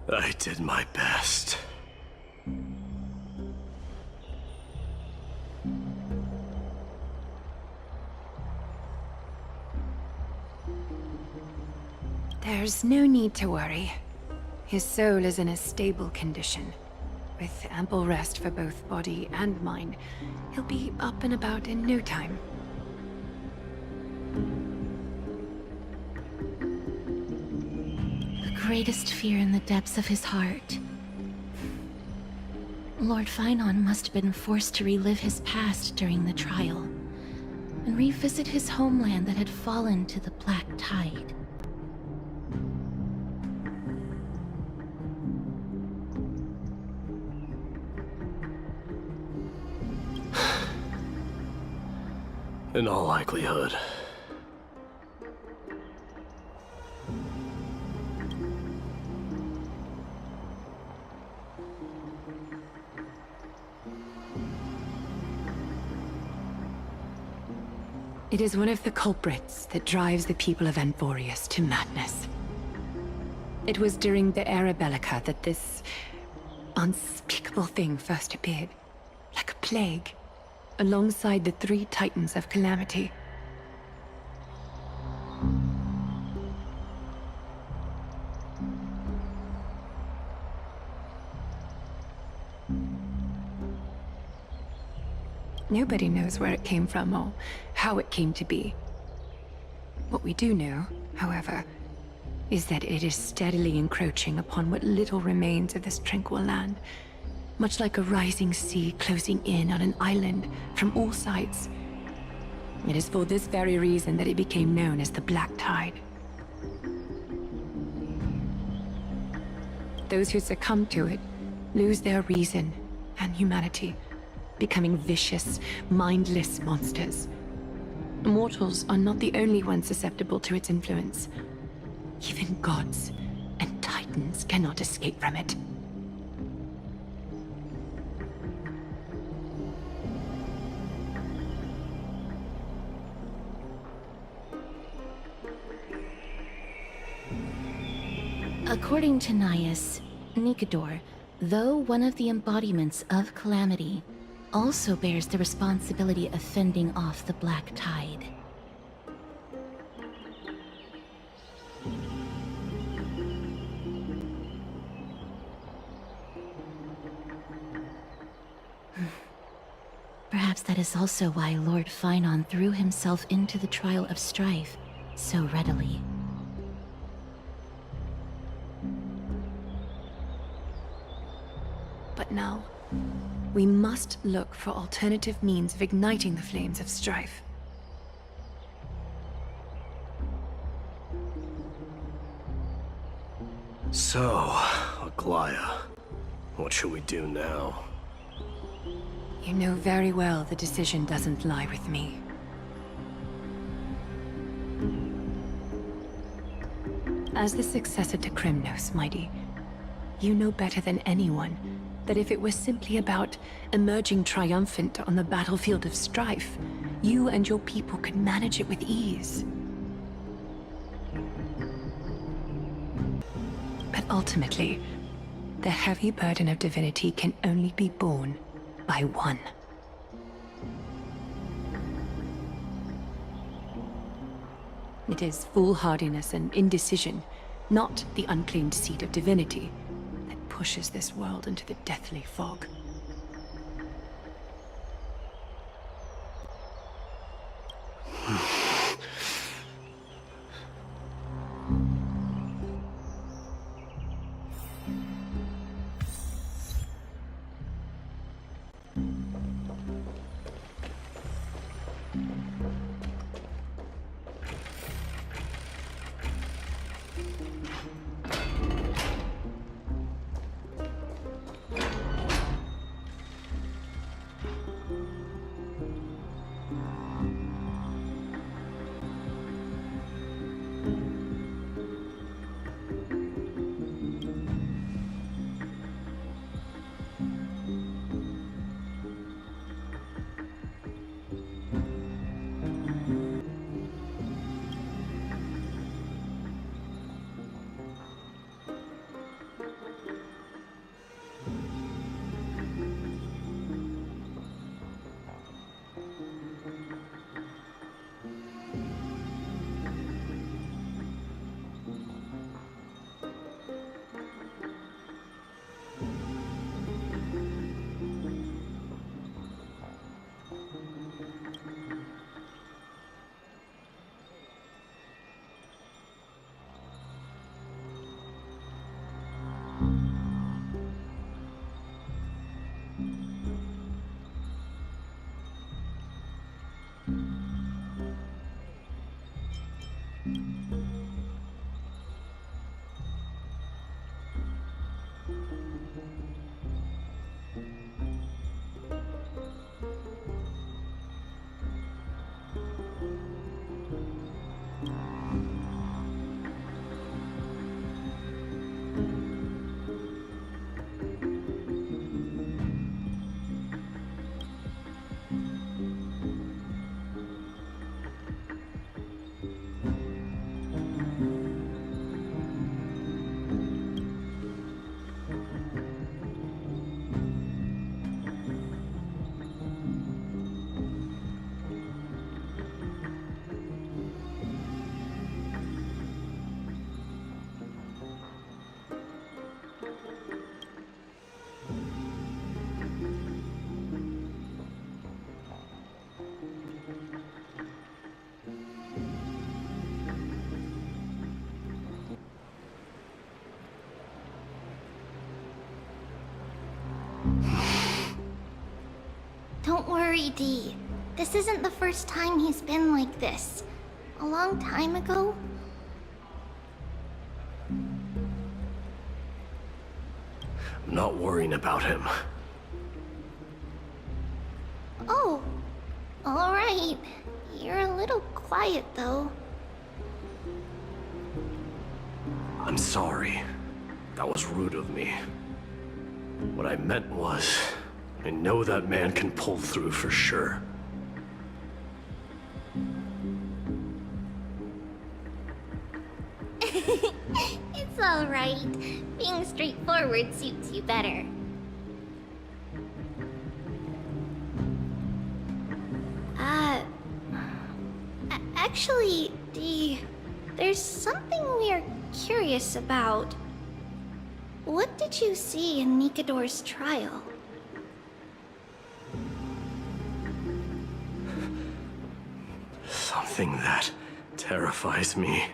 I did my best. There's no need to worry. His soul is in a stable condition. With ample rest for both body and mind, he'll be up and about in no time. The greatest fear in the depths of his heart. Lord Finon must have been forced to relive his past during the trial, and revisit his homeland that had fallen to the Black Tide. In all likelihood. It is one of the culprits that drives the people of Anthorius to madness. It was during the Era Bellica that this unspeakable thing first appeared, like a plague, alongside the three titans of calamity. Nobody knows where it came from or how it came to be. What we do know, however, is that it is steadily encroaching upon what little remains of this tranquil land, much like a rising sea closing in on an island from all sides. It is for this very reason that it became known as the Black Tide. Those who succumb to it lose their reason and humanity, becoming vicious, mindless monsters. Mortals are not the only ones susceptible to its influence. Even gods and titans cannot escape from it. According to Naias, Nikador, though one of the embodiments of Calamity, also bears the responsibility of fending off the Black Tide. Perhaps that is also why Lord Finon threw himself into the trial of strife so readily. But now, we must look for alternative means of igniting the flames of strife. So, Aglaya, what should we do now? You know very well the decision doesn't lie with me. As the successor to Kremnos, Mighty, you know better than anyone that if it was simply about emerging triumphant on the battlefield of strife, you and your people could manage it with ease. But ultimately, the heavy burden of divinity can only be borne by one. It is foolhardiness and indecision, not the unclaimed seed of divinity, that pushes this world into the deathly fog. worry, Dee. This isn't the first time he's been like this. A long time ago? I'm not worrying about him. Oh, alright. You're a little quiet, though. I'm sorry. That was rude of me. What I meant was, I know that man can pull through for sure. It's alright. Being straightforward suits you better. Actually, Dee, there's something we're curious about. What did you see in Nikador's trial? Something that terrifies me.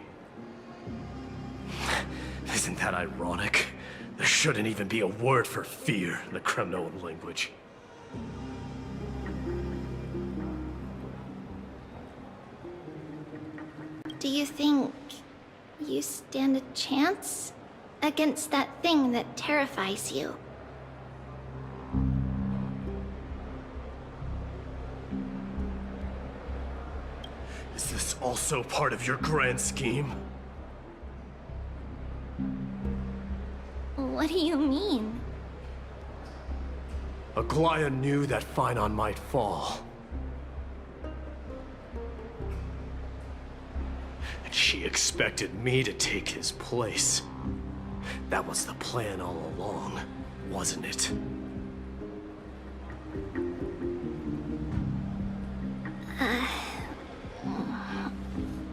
Isn't that ironic? There shouldn't even be a word for fear in the Kremnoan language. Do you think you stand a chance against that thing that terrifies you? Is this also part of your grand scheme? What do you mean? Aglaya knew that Finon might fall. And she expected me to take his place. That was the plan all along, wasn't it?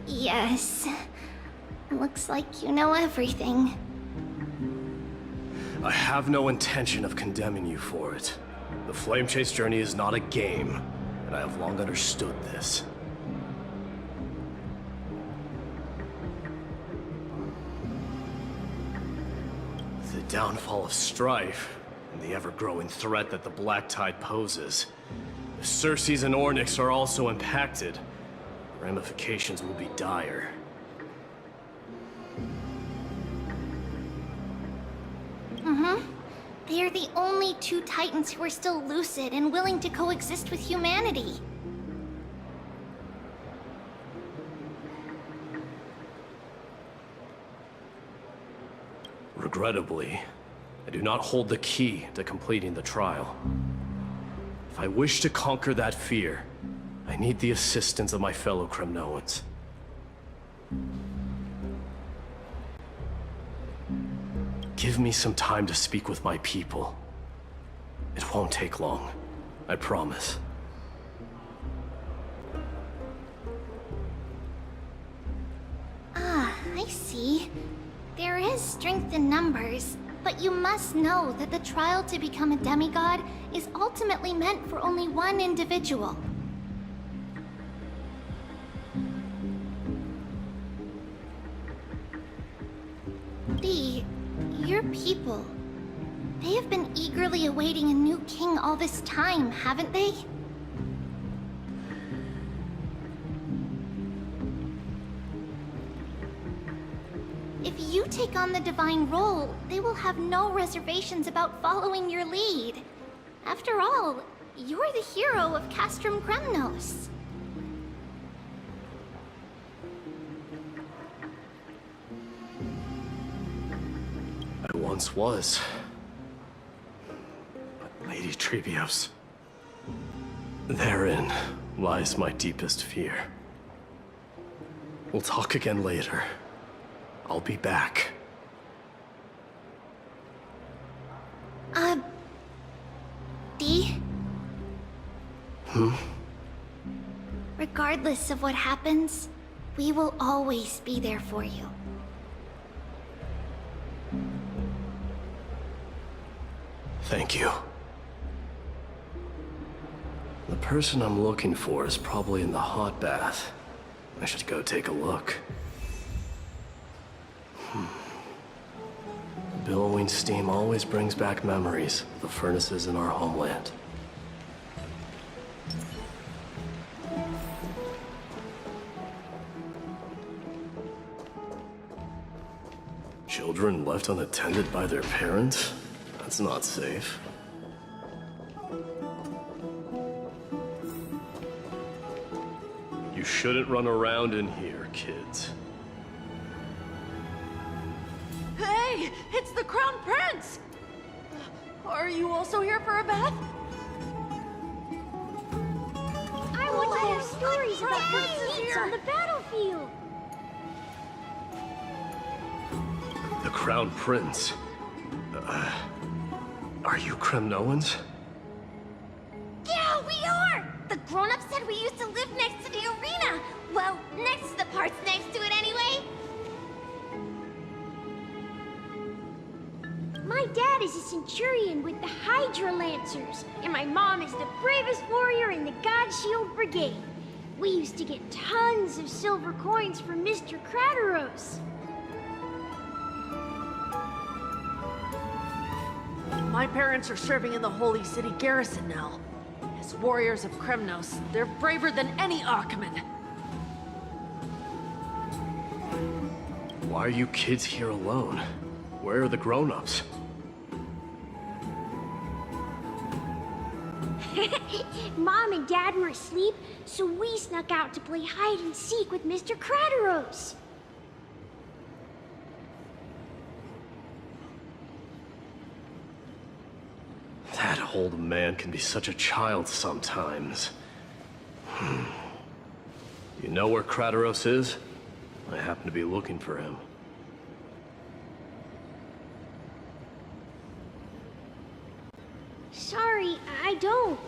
Yes. Looks like you know everything. I have no intention of condemning you for it. The Flame Chase journey is not a game, and I have long understood this. With the downfall of Strife, and the ever-growing threat that the Black Tide poses, if Circes and Ornyx are also impacted, the ramifications will be dire. They are the only two Titans who are still lucid and willing to coexist with humanity. Regrettably, I do not hold the key to completing the trial. If I wish to conquer that fear, I need the assistance of my fellow Kremnoans. Give me some time to speak with my people. It won't take long, I promise. I see. There is strength in numbers, but you must know that the trial to become a demigod is ultimately meant for only one individual. Dee, your people, they have been eagerly awaiting a new king all this time, haven't they? If you take on the divine role, they will have no reservations about following your lead. After all, you're the hero of Castrum Kremnos. I once was. But Lady Trebios, therein lies my deepest fear. We'll talk again later. I'll be back. Dee? Regardless of what happens, we will always be there for you. Thank you. The person I'm looking for is probably in the hot bath. I should go take a look. The billowing steam always brings back memories of the furnaces in our homeland. Children left unattended by their parents? That's not safe. You shouldn't run around in here, kids. Hey, it's the Crown Prince! Are you also here for a bath? I want to hear stories about princes on the battlefield. The Crown Prince. Are you Kremnoans? Yeah, we are! The grown-ups said we used to live next to the arena. Well, next to the parts next to it anyway. My dad is a centurion with the Hydra Lancers, and my mom is the bravest warrior in the God Shield Brigade. We used to get tons of silver coins from Mr. Crateros. My parents are serving in the Holy City garrison now. As warriors of Kremnos, they're braver than any Achaemen. Why are you kids here alone? Where are the grown-ups? Mom and Dad were asleep, so we snuck out to play hide and seek with Mr. Crateros. That old man can be such a child sometimes. You know where Crateros is? I happen to be looking for him. Sorry, I don't.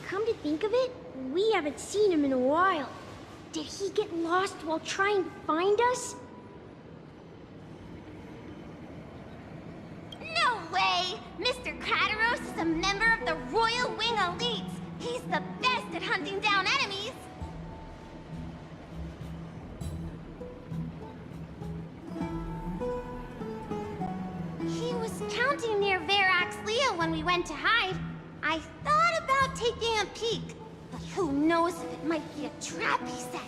Come to think of it, we haven't seen him in a while. Did he get lost while trying to find us? No way! Mr. Crateros is a member of the Royal Wing Elites. He's the best at hunting down enemies. He was counting near Verax Lea when we went to hide. I thought about taking a peek, but who knows if it might be a trap he set.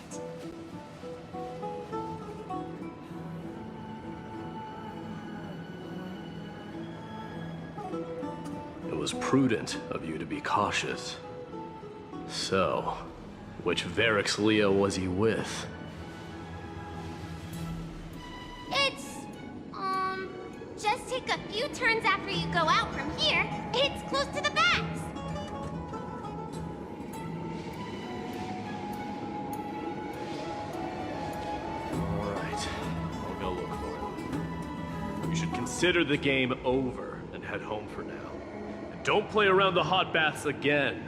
It was prudent of you to be cautious. So, which Verax Lea was he with? It's, just take a few turns after you go out from here. It's close to the bats. Alright, I'll go look for him. You should consider the game over and head home for now. And don't play around the hot baths again.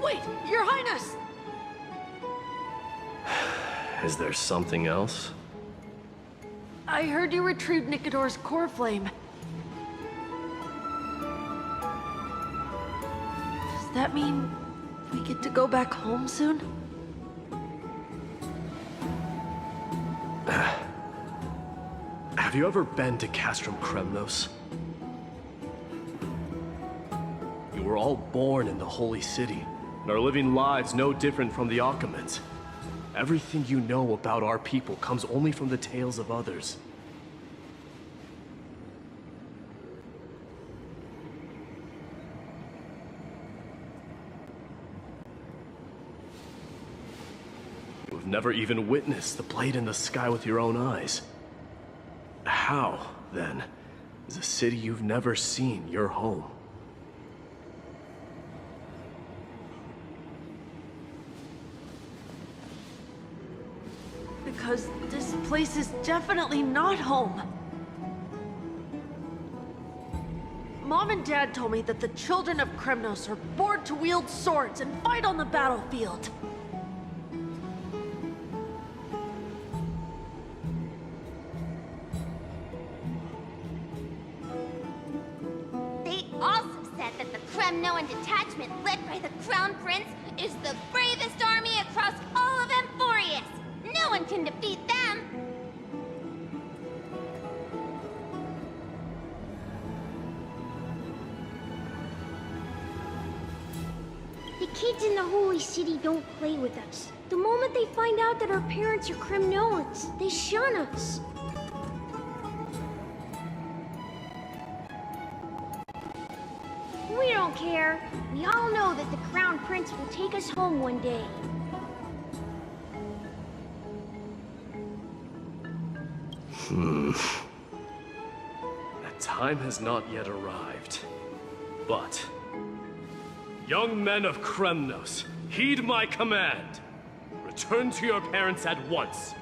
Wait, Your Highness! Is there something else? I heard you retrieved Nikador's core flame. Does that mean we get to go back home soon? Have you ever been to Castrum Kremnos? You were all born in the Holy City, and are living lives no different from the Achaemens. Everything you know about our people comes only from the tales of others. You have never even witnessed the blade in the sky with your own eyes. How, then, is a city you've never seen your home? Because this place is definitely not home. Mom and Dad told me that the children of Kremnos are born to wield swords and fight on the battlefield. They also said that the Kremnoan detachment led by the Crown Prince is the bravest army across all of Amphorius. No one can defeat them. Kids in the Holy City don't play with us. The moment they find out that our parents are Kremnoans, they shun us. We don't care. We all know that the Crown Prince will take us home one day. That time has not yet arrived. But, young men of Kremnos, heed my command. Return to your parents at once.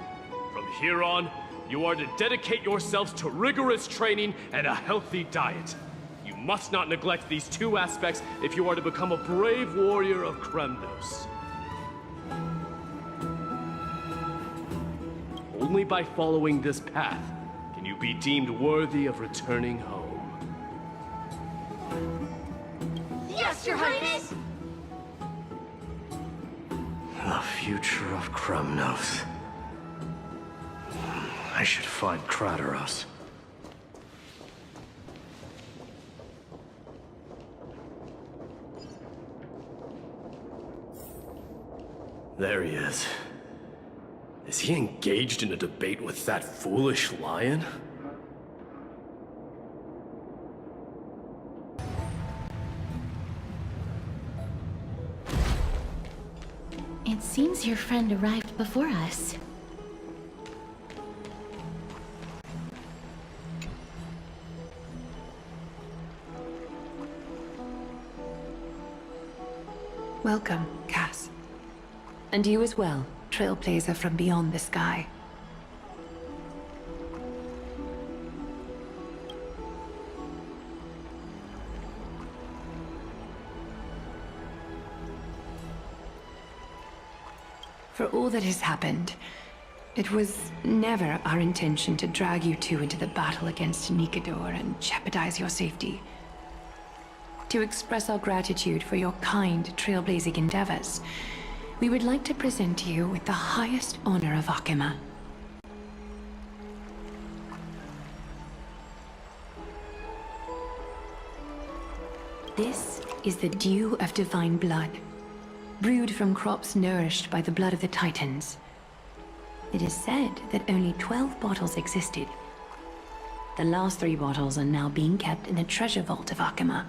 From here on, you are to dedicate yourselves to rigorous training and a healthy diet. You must not neglect these two aspects if you are to become a brave warrior of Kremnos. Only by following this path can you be deemed worthy of returning home. Yes, Your Highness! The future of Kremnos. I should find Krateros. There he is. Is he engaged in a debate with that foolish lion? It seems your friend arrived before us. Welcome, Cass. And you as well, Trailblazer from beyond the sky. For all that has happened, it was never our intention to drag you two into the battle against Nikador and jeopardize your safety. To express our gratitude for your kind trailblazing endeavors, we would like to present you with the highest honor of Akima. This is the dew of divine blood, brewed from crops nourished by the blood of the Titans. It is said that only 12 bottles existed. The last 3 bottles are now being kept in the treasure vault of Akima.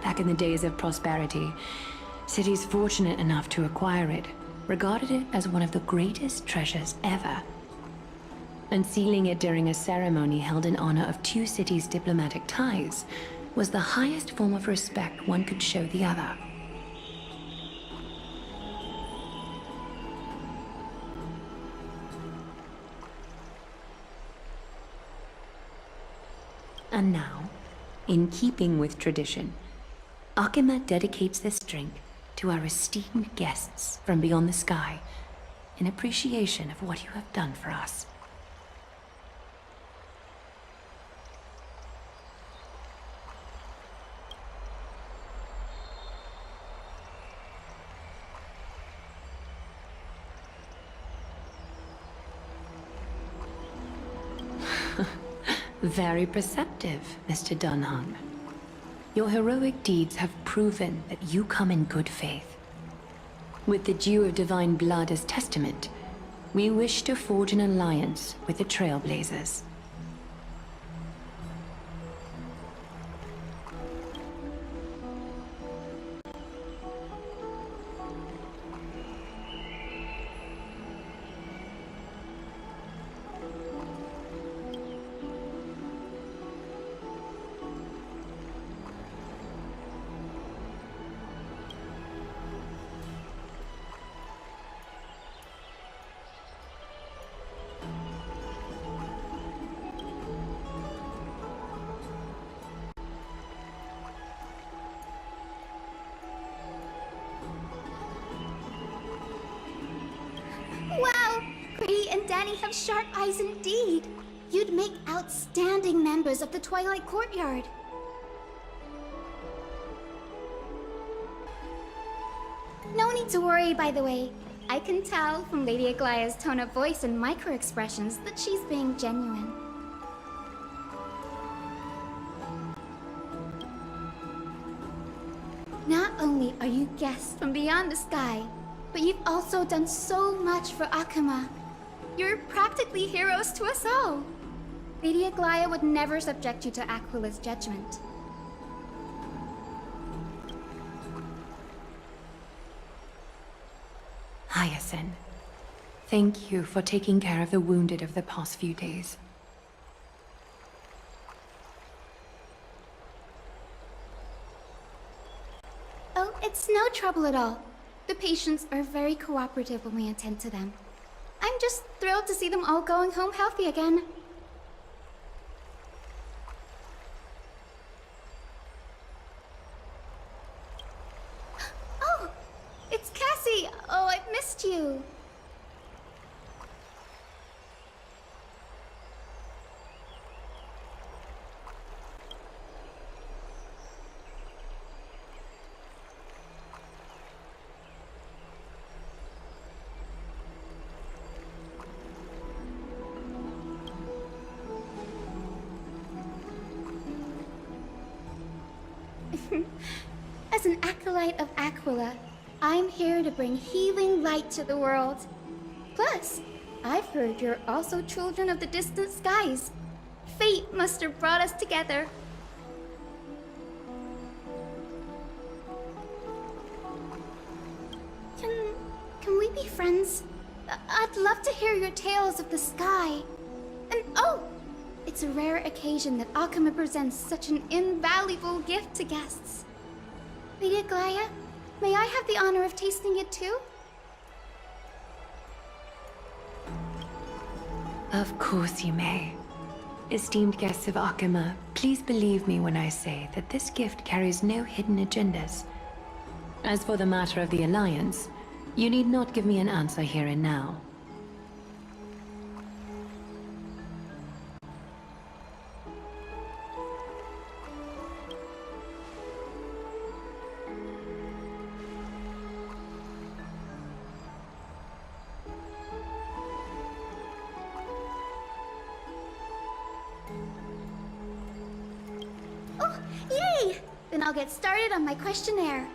Back in the days of prosperity, cities fortunate enough to acquire it regarded it as one of the greatest treasures ever. Unsealing it during a ceremony held in honor of 2 cities' diplomatic ties was the highest form of respect one could show the other. And now, in keeping with tradition, Akima dedicates this drink to our esteemed guests from beyond the sky in appreciation of what you have done for us. Very perceptive, Mr. Dunham. Your heroic deeds have proven that you come in good faith. With the dew of divine blood as testament, we wish to forge an alliance with the Trailblazers. Wow! Brady and Danny have sharp eyes indeed. You'd make outstanding members of the Twilight Courtyard. No need to worry, by the way. I can tell from Lady Aglaya's tone of voice and micro-expressions that she's being genuine. only are you guests from beyond the sky, but you've also done so much for Akuma. You're practically heroes to us all. Lady Aglaya would never subject you to Aquila's judgment. Hyacine, thank you for taking care of the wounded of the past few days. Oh, it's no trouble at all. The patients are very cooperative when we attend to them. I'm just thrilled to see them all going home healthy again. Oh, it's Cassie! Oh, I've missed you. As an acolyte of Aquila, I'm here to bring healing light to the world. Plus, I've heard you're also children of the distant skies. Fate must have brought us together. Can we be friends? I'd love to hear your tales of the sky. And oh! It's a rare occasion that Akuma presents such an invaluable gift to guests. Lady Aglaya, may I have the honor of tasting it too? Of course you may. Esteemed guests of Akuma, please believe me when I say that this gift carries no hidden agendas. As for the matter of the Alliance, you need not give me an answer here and now. Oh, yay! Then I'll get started on my questionnaire.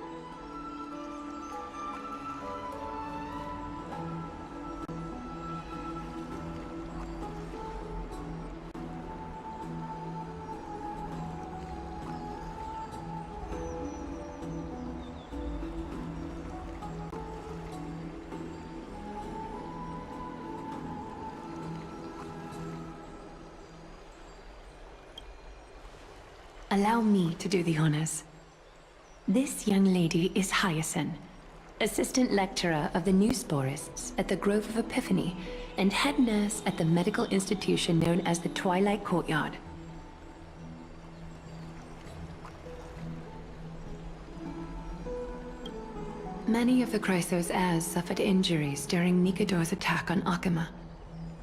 Allow me to do the honors. This young lady is Hyacine, assistant lecturer of the Newsporists at the Grove of Epiphany, and head nurse at the medical institution known as the Twilight Courtyard. Many of the Chrysos heirs suffered injuries during Nikador's attack on Akuma,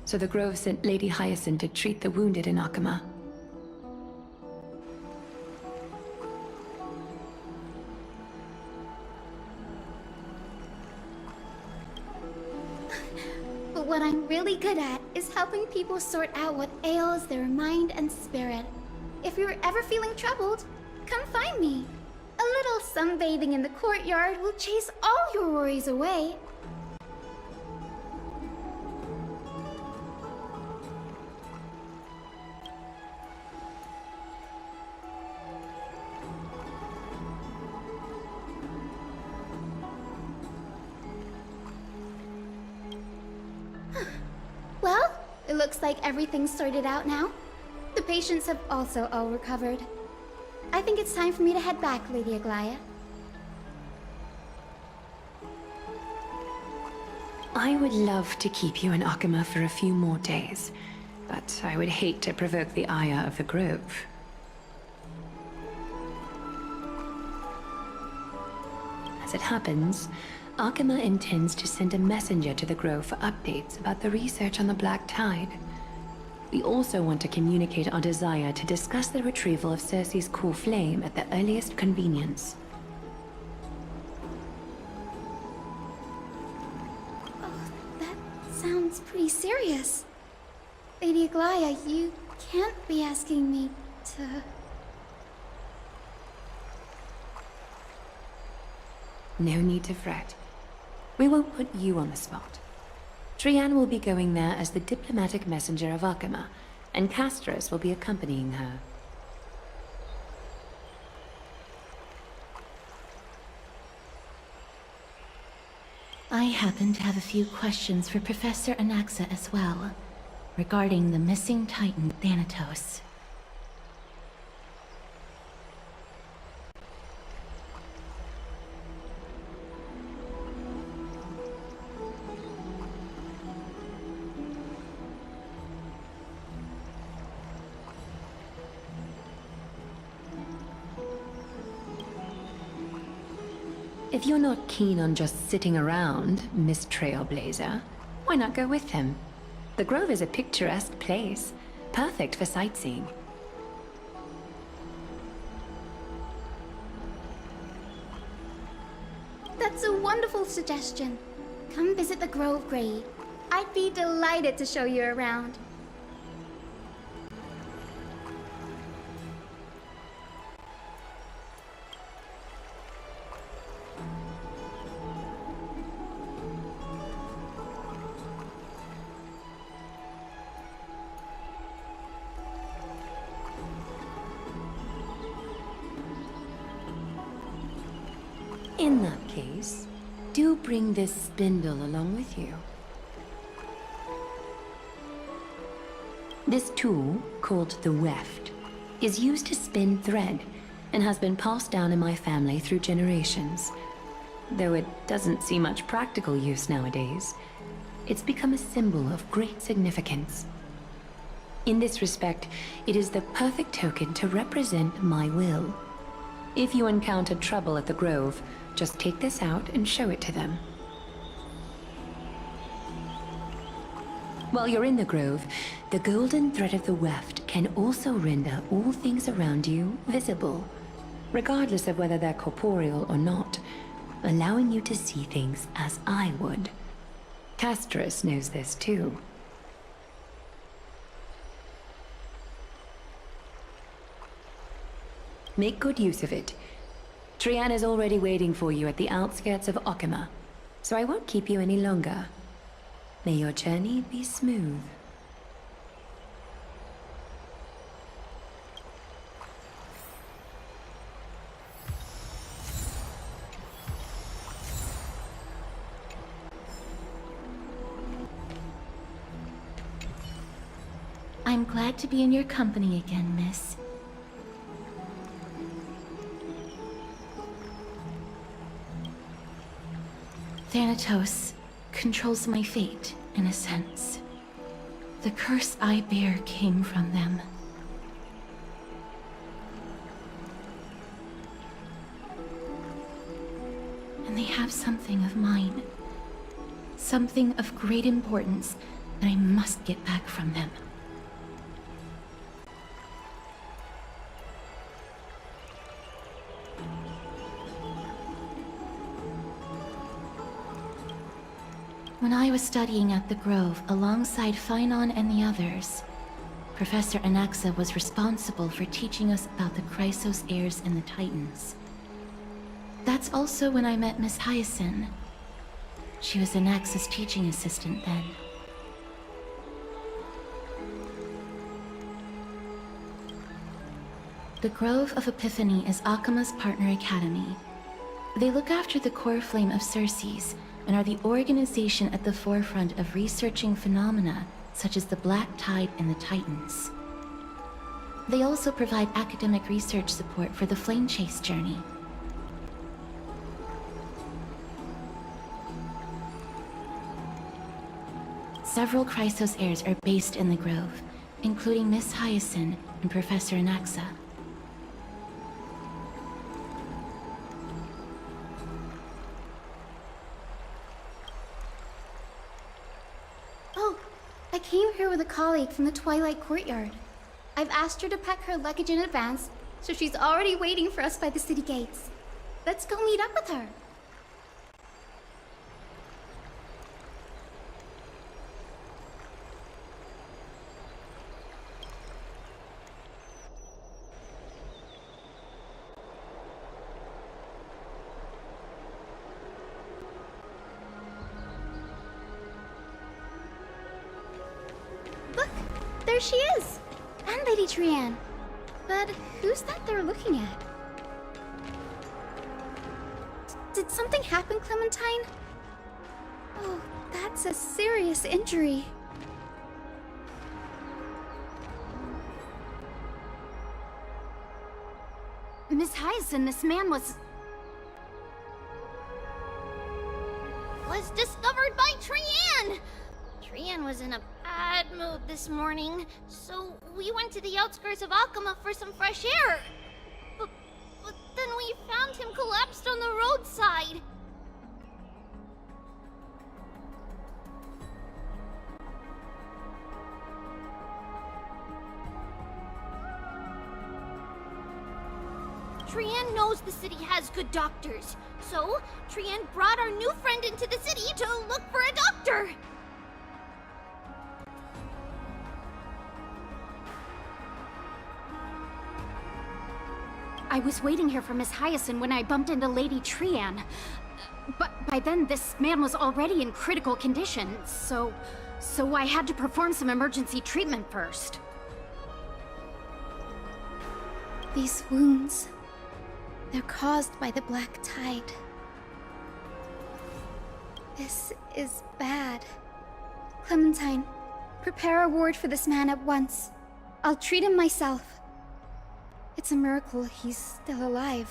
so the Grove sent Lady Hyacine to treat the wounded in Akuma. What I'm really good at is helping people sort out what ails their mind and spirit. If you're ever feeling troubled, come find me. A little sunbathing in the courtyard will chase all your worries away. Well, it looks like everything's sorted out now. The patients have also all recovered. I think it's time for me to head back, Lady Aglaya. I would love to keep you in Akuma for a few more days, but I would hate to provoke the ire of the Grove. As it happens, Akuma intends to send a messenger to the Grove for updates about the research on the Black Tide. We also want to communicate our desire to discuss the retrieval of Circe's core flame at the earliest convenience. Oh, that sounds pretty serious. Lady Aglaya, you can't be asking me to... No need to fret. We won't put you on the spot. Trianne will be going there as the diplomatic messenger of Akama, and Castris will be accompanying her. I happen to have a few questions for Professor Anaxa as well, regarding the missing Titan Thanatos. If you're not keen on just sitting around, Miss Trailblazer, why not go with him? The Grove is a picturesque place, perfect for sightseeing. That's a wonderful suggestion. Come visit the Grove, Grade. I'd be delighted to show you around. In that case, do bring this spindle along with you. This tool, called the weft, is used to spin thread and has been passed down in my family through generations. Though it doesn't see much practical use nowadays, it's become a symbol of great significance. In this respect, it is the perfect token to represent my will. If you encounter trouble at the Grove, just take this out and show it to them. While you're in the Grove, the golden thread of the weft can also render all things around you visible, regardless of whether they're corporeal or not, allowing you to see things as I would. Castris knows this too. Make good use of it. Trianne is already waiting for you at the outskirts of Akama, so I won't keep you any longer. May your journey be smooth. I'm glad to be in your company again, miss. Thanatos controls my fate, in a sense. The curse I bear came from them. And they have something of mine. Something of great importance that I must get back from them. When I was studying at the Grove alongside Finon and the others, Professor Anaxa was responsible for teaching us about the Chrysos heirs and the Titans. That's also when I met Miss Hyacine. She was Anaxa's teaching assistant then. The Grove of Epiphany is Akama's partner academy. They look after the core flame of Circes, and are the organization at the forefront of researching phenomena such as the Black Tide and the Titans. They also provide academic research support for the Flame Chase journey. Several Chrysos heirs are based in the Grove, including Miss Hyacine and Professor Anaxa. I came here with a colleague from the Twilight Courtyard. I've asked her to pack her luggage in advance, so she's already waiting for us by the city gates. Let's go meet up with her. there she is! And Lady Trianne. But who's that they're looking at? Did something happen, Clementine? Oh, that's a serious injury. Miss Hyacine, this man was discovered by Trianne! Trianne was in a bad mood this morning, so we went to the outskirts of Akama for some fresh air. But then we found him collapsed on the roadside. Trianne knows the city has good doctors, so Trianne brought our new friend into the city to look for a doctor. I was waiting here for Miss Hyacine when I bumped into Lady Trianne. But by then, this man was already in critical condition, so I had to perform some emergency treatment first. These wounds, they're caused by the black tide. This is bad. Clementine, prepare a ward for this man at once. I'll treat him myself. It's a miracle he's still alive,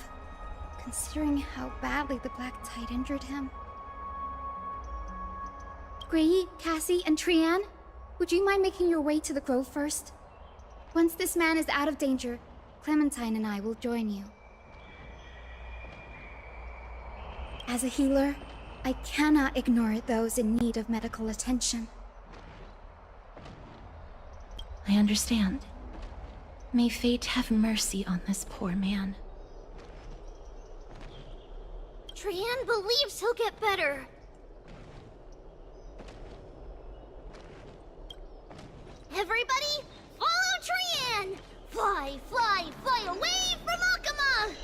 considering how badly the black tide injured him. Grey, Cassie, and Trianne, would you mind making your way to the grove first? Once this man is out of danger, Clementine and I will join you. As a healer, I cannot ignore those in need of medical attention. I understand. May fate have mercy on this poor man. Trianne believes he'll get better. Everybody, follow Trianne! Fly, fly, fly away from Akama!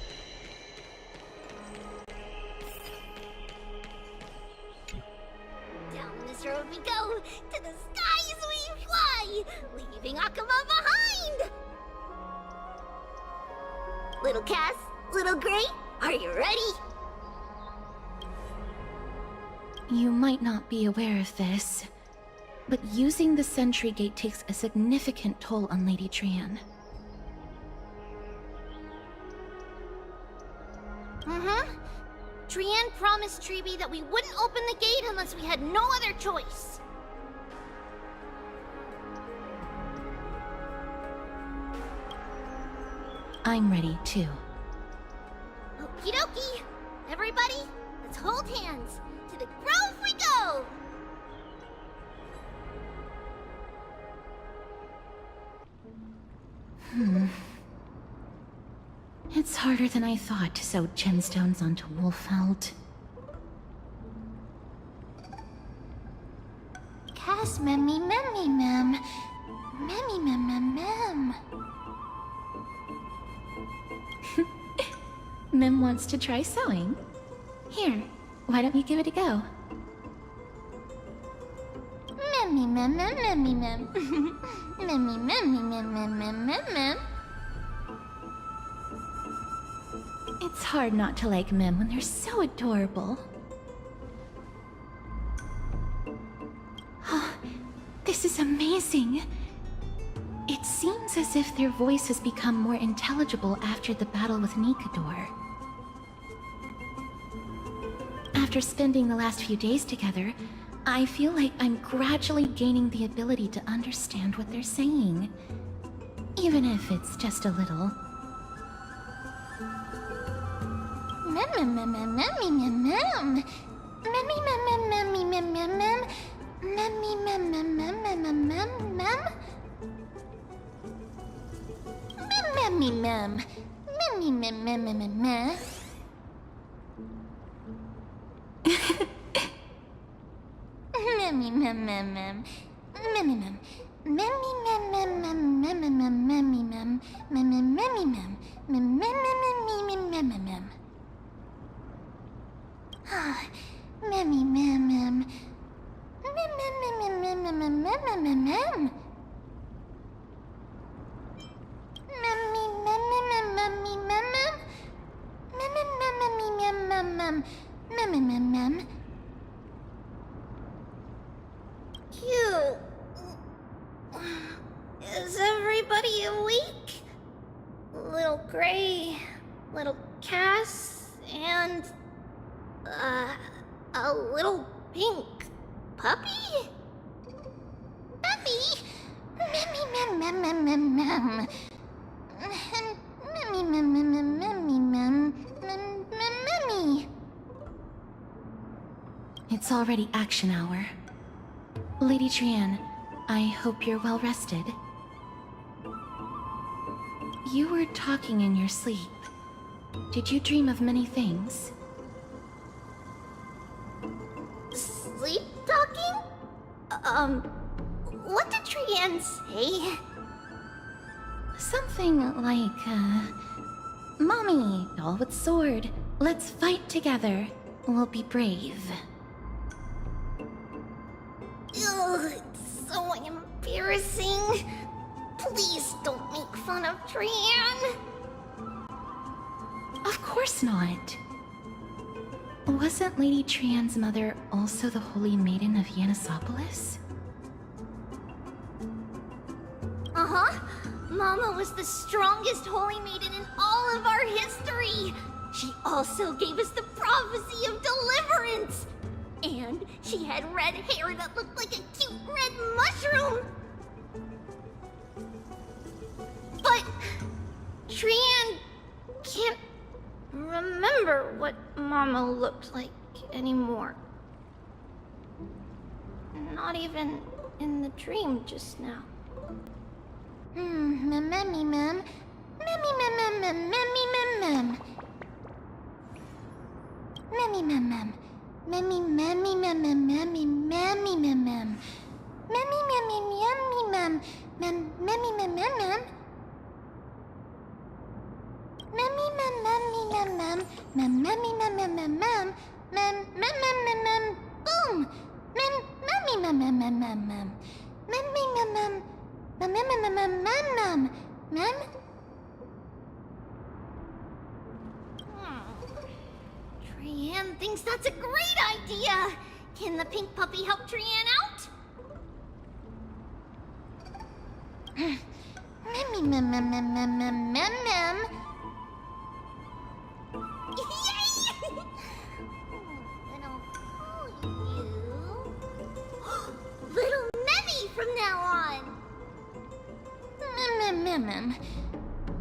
Down this road we go, to the skies we fly, leaving Akama behind! Little Cass, little Grey, are you ready? You might not be aware of this, but using the sentry gate takes a significant toll on Lady Trianne. Trianne promised Treeby that we wouldn't open the gate unless we had no other choice. I'm ready, too. Okie dokie! Everybody, let's hold hands. To the grove we go! It's harder than I thought to sew gemstones onto wool felt. Cass, memmy, memmy, mem. Memmy, mem, mem, mem. Mem wants to try sewing. Here, why don't you give it a go? Memmy, mem, mem, memmy, mem. Memmy, memmy, mem, mem, mem, mem, mem. It's hard not to like Mem when they're so adorable. Oh, this is amazing. It seems as if their voice has become more intelligible after the battle with Nikador. After spending the last few days together, I feel like I'm gradually gaining the ability to understand what they're saying. Even if it's just a little. Mem, mem, mem, mem, memmy, mem, mem. Memmy, mem, mem, memmy, mem, mem, mem. Memmy, mem, mem, mem, mem, mem, mem, mem. Memmy, mem. Memmy, mem, mem, mem, mem, mem. Memmy, mem, mem, mem. Memmy, mem. Memmy, mem, mem, mem, mem, mem, mem, memmy, mem. Memmy, memmy, mem. Mem, mem, mem, mem, mem, mem, mem. Memmy, mem, mem. Mem, mem, mem, mem, mem, mem, mem, mem, mem, mem. Gray, little Cass, and a little pink puppy? Puppy? Mem, mem, mem, mem, mem. Memmy, mem, mem, mem, memmy, mem, mem, mem, memmy. It's already action hour. Lady Trianne, I hope you're well rested. You were talking in your sleep. Did you dream of many things? Sleep talking? What did Trianne say? Something like, Mommy, doll with sword, let's fight together. We'll be brave. Ugh, it's so embarrassing. Please don't make fun of Trianne. Of course not. Wasn't Lady Trianne's mother also the Holy Maiden of Yanisopolis? Uh-huh. Mama was the strongest holy maiden in all of our history. She also gave us the prophecy of deliverance. And she had red hair that looked like a cute red mushroom. But Trianne can't remember what Mama looked like anymore. Not even in the dream just now. Memmy mem. Memmy mem mem mem memmy mem mem. Memmy mem mem. Memmy memmy mem mem memmy memmy mem mem. Memmy memmy yummy mem. Memmy mem mem mem. Memmy mem memmy mem mem. Memmy mem mem mem mem. Mem mem. Boom. Memmy mem mem mem mem. Memmy mem mem. Mem? Trianne thinks that's a great idea! Can the pink puppy help Trianne out? Mem. Yay! Then I'll call you Little Memmy from now on! Memmy mem.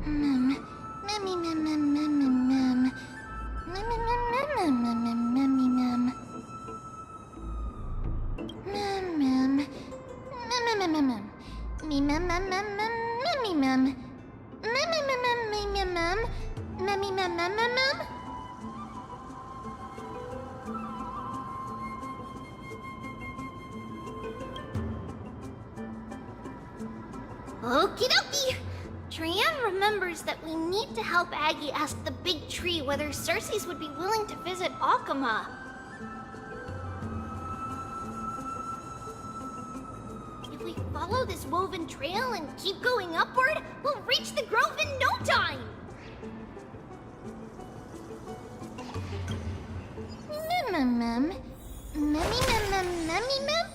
Memmy mem mem mem mem. Memmy mem mem mem memmy mem. Mem. Me mem mem mem mem memmy mem. Memmy mem mem mem mem. Memmy mem mem mem mem. Okie dokie! Trianne remembers that we need to help Aggie ask the big tree whether Cersei's would be willing to visit Akama. If we follow this woven trail and keep going upward, we'll reach the grove in no time! Mem. Memmy mem.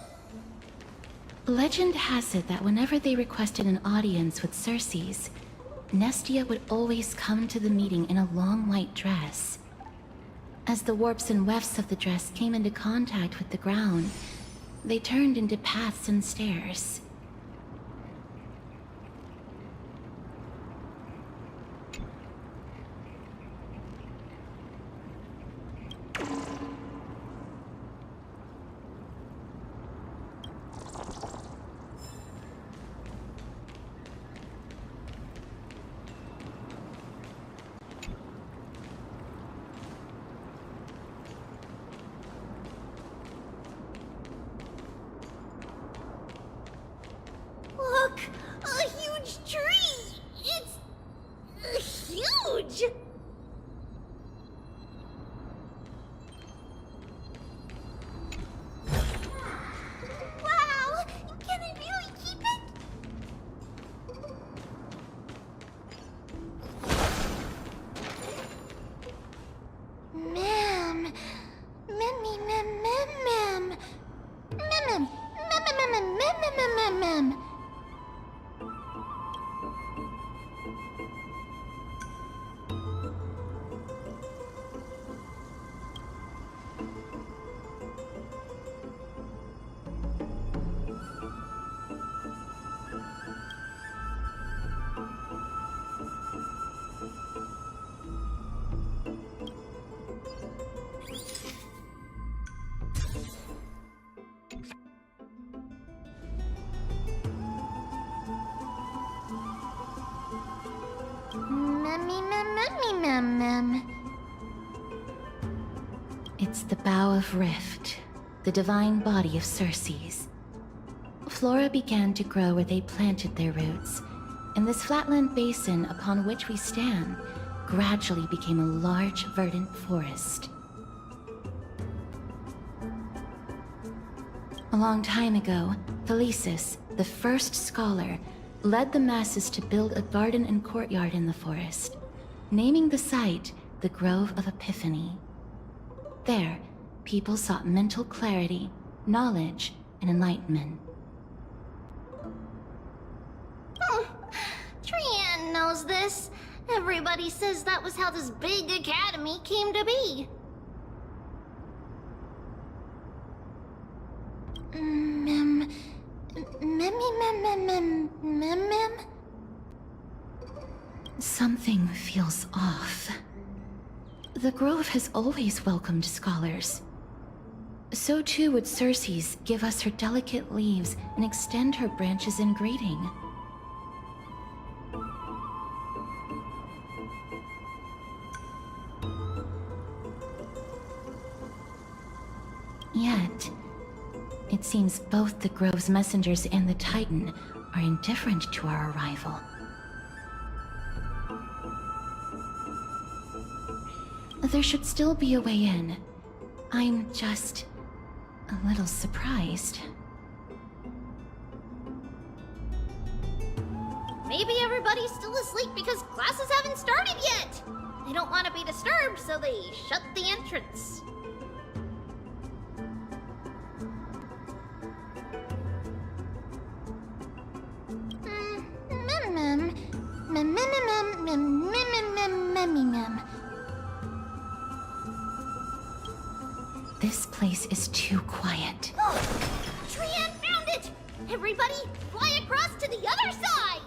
Legend has it that whenever they requested an audience with Cersei's, Nestia would always come to the meeting in a long white dress. As the warps and wefts of the dress came into contact with the ground, they turned into paths and stairs. Look! A huge tree! It's huge! Wow! Can I really keep it? Mem. Memmy mem mem mem. Mem. It's the Bough of Rift, the divine body of Circes. Flora began to grow where they planted their roots, and this flatland basin upon which we stand gradually became a large, verdant forest. A long time ago, Felicis, the first scholar, led the masses to build a garden and courtyard in the forest, naming the site the Grove of Epiphany. There, people sought mental clarity, knowledge, and enlightenment. Trian knows this. Everybody says that was how this big academy came to be. Something feels off. The Grove has always welcomed scholars. So too would Circes give us her delicate leaves and extend her branches in greeting. Yet, it seems both the Grove's messengers and the Titan are indifferent to our arrival. There should still be a way in. I'm just a little surprised. Maybe everybody's still asleep because classes haven't started yet. They don't want to be disturbed, so they shut the entrance. This place is too quiet. Oh, Trian found it! Everybody, fly across to the other side!